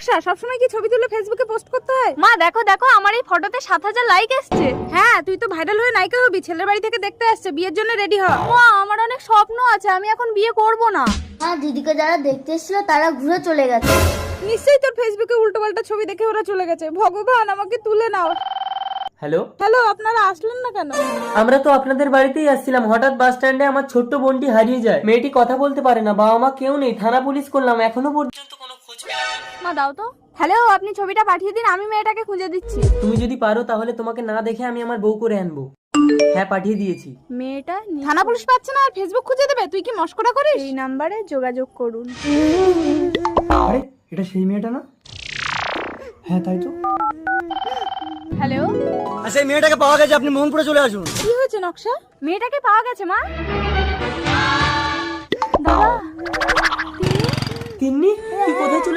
নকশা, সবসময় কি ছবি তুলে ফেসবুকে পোস্ট করতে হয়? মা দেখো দেখো, আমার এই ফটোতে 7000 লাইক এসেছে। হ্যাঁ, তুই তো ভাইরাল হয়ে নায়িকা হবি। ছেলের বাড়ি থেকে দেখতে আসছে, বিয়ের জন্য রেডি হ। মা আমার অনেক স্বপ্ন আছে, আমি এখন বিয়ে করব না। হ্যাঁ, দিদিকে যারা দেখতে এসেছিল তারা ঘুরে চলে গেছে। নিশ্চয়ই তোর ফেসবুকে উল্টোপাল্টা ছবি দেখে ওরা চলে গেছে। ভগবান, আমাকে তুলে নাও। হ্যালো, হ্যালো, আপনারা আসলেন না কেন? আমরা তো আপনাদের বাড়িতেই আসছিলাম। হঠাৎ বাস স্ট্যান্ডে আমার ছোট্ট বোনটি হারিয়ে যায়। মেয়েটি কথা বলতে পারে না, বাবা মা কেউ নেই। থানা পুলিশ করলাম, এখনো পর্যন্ত কোনো খোঁজ পেলাম না। মা দাও তো। হ্যালো, আপনি ছবিটা পাঠিয়ে দিন, আমি মেয়েটাকে খুঁজে দিচ্ছি। তুমি যদি পারো তাহলে তোমাকে না দেখে আমি আমার বউ করে আনবো। হ্যাঁ, পাঠিয়ে দিয়েছি। মেয়েটা থানা পুলিশ পাচ্ছে না আর ফেসবুক খুঁজে দেবে? তুই কি মস্করা করিস? এই নাম্বারে যোগাযোগ করুন। আরে এটা সেই মেয়েটা না? হ্যাঁ তাই তো। হ্যালো, আচ্ছা এই মেয়েটাকে পাওয়া গেছে, আপনি মোহনপুরে চলে আসুন। কি হয়েছে নকশা? মেয়েটাকে পাওয়া গেছে মা। দাদা, তিন্নি, তুই কোথায় চলে